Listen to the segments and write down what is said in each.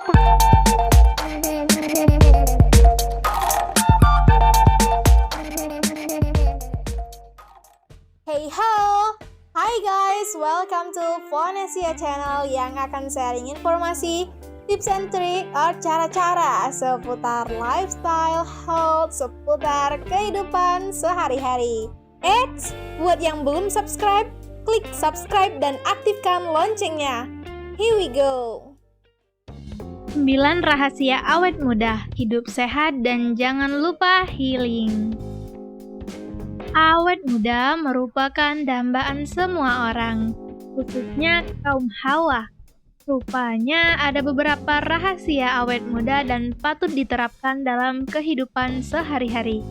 Hey ho! Hai guys, welcome to Fonesia Channel yang akan sharing informasi, tips and trick, atau cara-cara seputar lifestyle, health, seputar kehidupan sehari-hari. Eits, buat yang belum subscribe, klik subscribe dan aktifkan loncengnya. Here we go! 9 rahasia awet muda, hidup sehat dan jangan lupa healing. Awet muda merupakan dambaan semua orang, khususnya kaum hawa. Rupanya ada beberapa rahasia awet muda dan patut diterapkan dalam kehidupan sehari-hari.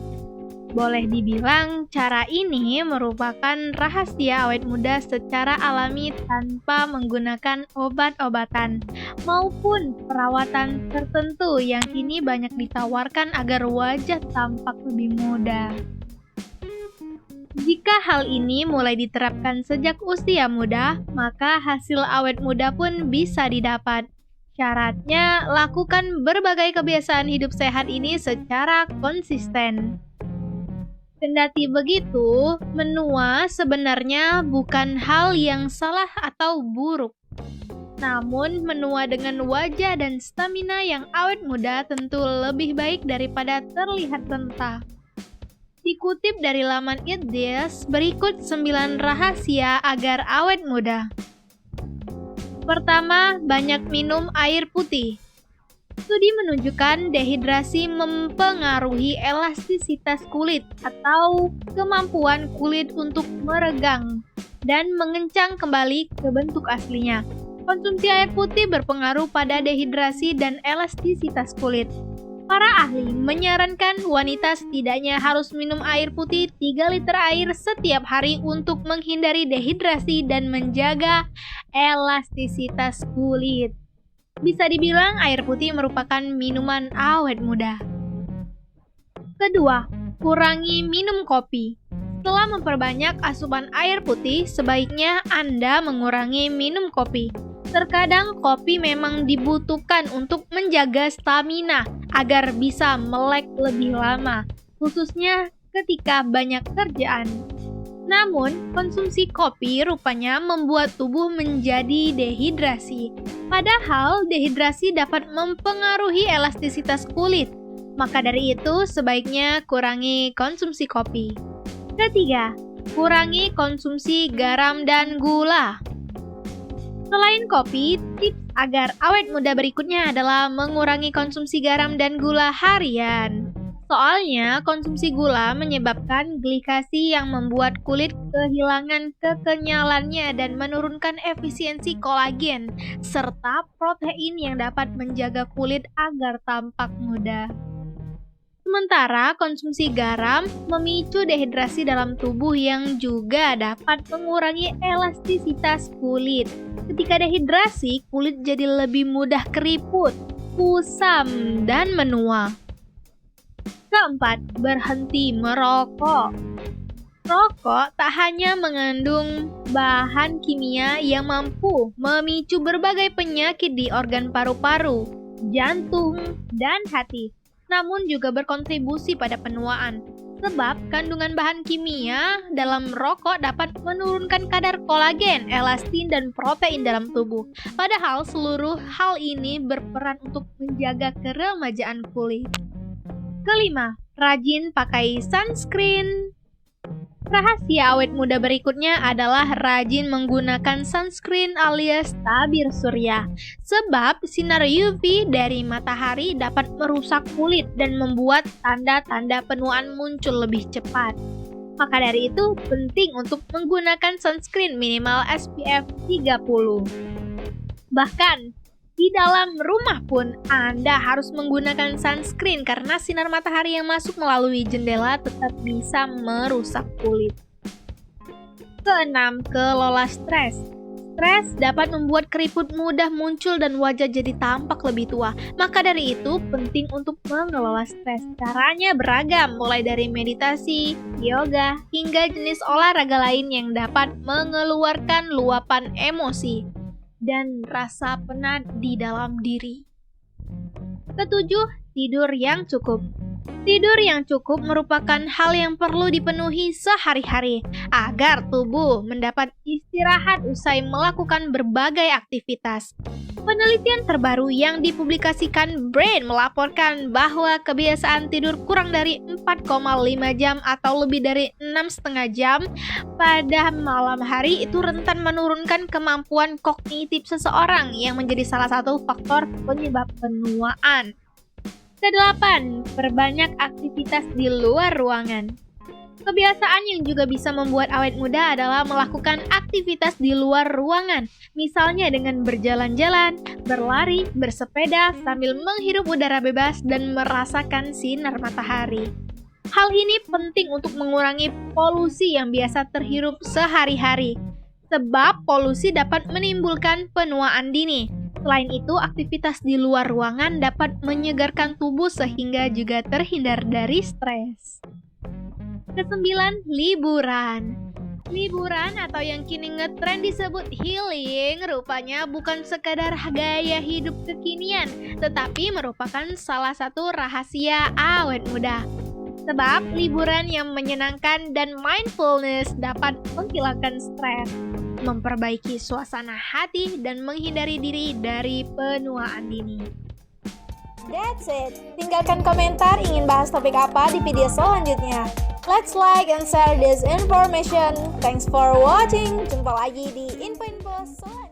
Boleh dibilang cara ini merupakan rahasia awet muda secara alami tanpa menggunakan obat-obatan maupun perawatan tertentu yang kini banyak ditawarkan agar wajah tampak lebih muda. Jika hal ini mulai diterapkan sejak usia muda, maka hasil awet muda pun bisa didapat. Syaratnya, lakukan berbagai kebiasaan hidup sehat ini secara konsisten. Kendati begitu, menua sebenarnya bukan hal yang salah atau buruk. Namun, menua dengan wajah dan stamina yang awet muda tentu lebih baik daripada terlihat renta. Dikutip dari laman Eat This, berikut 9 rahasia agar awet muda. Pertama, banyak minum air putih. Studi menunjukkan dehidrasi mempengaruhi elastisitas kulit atau kemampuan kulit untuk meregang dan mengencang kembali ke bentuk aslinya. Konsumsi air putih berpengaruh pada dehidrasi dan elastisitas kulit. Para ahli menyarankan wanita setidaknya harus minum air putih 3 liter air setiap hari untuk menghindari dehidrasi dan menjaga elastisitas kulit. Bisa dibilang air putih merupakan minuman awet muda. Kedua, kurangi minum kopi. Setelah memperbanyak asupan air putih, sebaiknya Anda mengurangi minum kopi. Terkadang kopi memang dibutuhkan untuk menjaga stamina agar bisa melek lebih lama, khususnya ketika banyak kerjaan. Namun, konsumsi kopi rupanya membuat tubuh menjadi dehidrasi. Padahal, dehidrasi dapat mempengaruhi elastisitas kulit. Maka dari itu, sebaiknya kurangi konsumsi kopi. Ketiga, kurangi konsumsi garam dan gula. Selain kopi, tips agar awet muda berikutnya adalah mengurangi konsumsi garam dan gula harian. Soalnya, konsumsi gula menyebabkan glikasi yang membuat kulit kehilangan kekenyalannya dan menurunkan efisiensi kolagen, serta protein yang dapat menjaga kulit agar tampak muda. Sementara konsumsi garam memicu dehidrasi dalam tubuh yang juga dapat mengurangi elastisitas kulit. Ketika dehidrasi, kulit jadi lebih mudah keriput, kusam, dan menua. Keempat, berhenti merokok. Rokok tak hanya mengandung bahan kimia yang mampu memicu berbagai penyakit di organ paru-paru, jantung, dan hati, namun juga berkontribusi pada penuaan. Sebab kandungan bahan kimia dalam rokok dapat menurunkan kadar kolagen, elastin, dan protein dalam tubuh. Padahal seluruh hal ini berperan untuk menjaga keremajaan kulit. Kelima, rajin pakai sunscreen. Rahasia awet muda berikutnya adalah rajin menggunakan sunscreen alias tabir surya. Sebab sinar UV dari matahari dapat merusak kulit dan membuat tanda-tanda penuaan muncul lebih cepat. Maka dari itu penting untuk menggunakan sunscreen minimal SPF 30. Bahkan di dalam rumah pun Anda harus menggunakan sunscreen karena sinar matahari yang masuk melalui jendela tetap bisa merusak kulit. Keenam, kelola stres. Stres dapat membuat keriput mudah muncul dan wajah jadi tampak lebih tua. Maka dari itu penting untuk mengelola stres. Caranya beragam, mulai dari meditasi, yoga, hingga jenis olahraga lain yang dapat mengeluarkan luapan emosi dan rasa penat di dalam diri. Ketujuh, tidur yang cukup. Tidur yang cukup merupakan hal yang perlu dipenuhi sehari-hari agar tubuh mendapat istirahat usai melakukan berbagai aktivitas. Penelitian terbaru yang dipublikasikan Brain melaporkan bahwa kebiasaan tidur kurang dari 4,5 jam atau lebih dari 6,5 jam pada malam hari itu rentan menurunkan kemampuan kognitif seseorang yang menjadi salah satu faktor penyebab penuaan. Kedelapan, perbanyak aktivitas di luar ruangan. Kebiasaan yang juga bisa membuat awet muda adalah melakukan aktivitas di luar ruangan, misalnya dengan berjalan-jalan, berlari, bersepeda, sambil menghirup udara bebas dan merasakan sinar matahari. Hal ini penting untuk mengurangi polusi yang biasa terhirup sehari-hari, sebab polusi dapat menimbulkan penuaan dini. Selain itu, aktivitas di luar ruangan dapat menyegarkan tubuh sehingga juga terhindar dari stres. Kesembilan, liburan. Liburan atau yang kini ngetren disebut healing rupanya bukan sekadar gaya hidup kekinian, tetapi merupakan salah satu rahasia awet muda. Sebab liburan yang menyenangkan dan mindfulness dapat menghilangkan stres, memperbaiki suasana hati, dan menghindari diri dari penuaan dini. That's it. Tinggalkan komentar ingin bahas topik apa di video selanjutnya. Let's like and share this information. Thanks for watching. Jumpa lagi di info-info selanjutnya.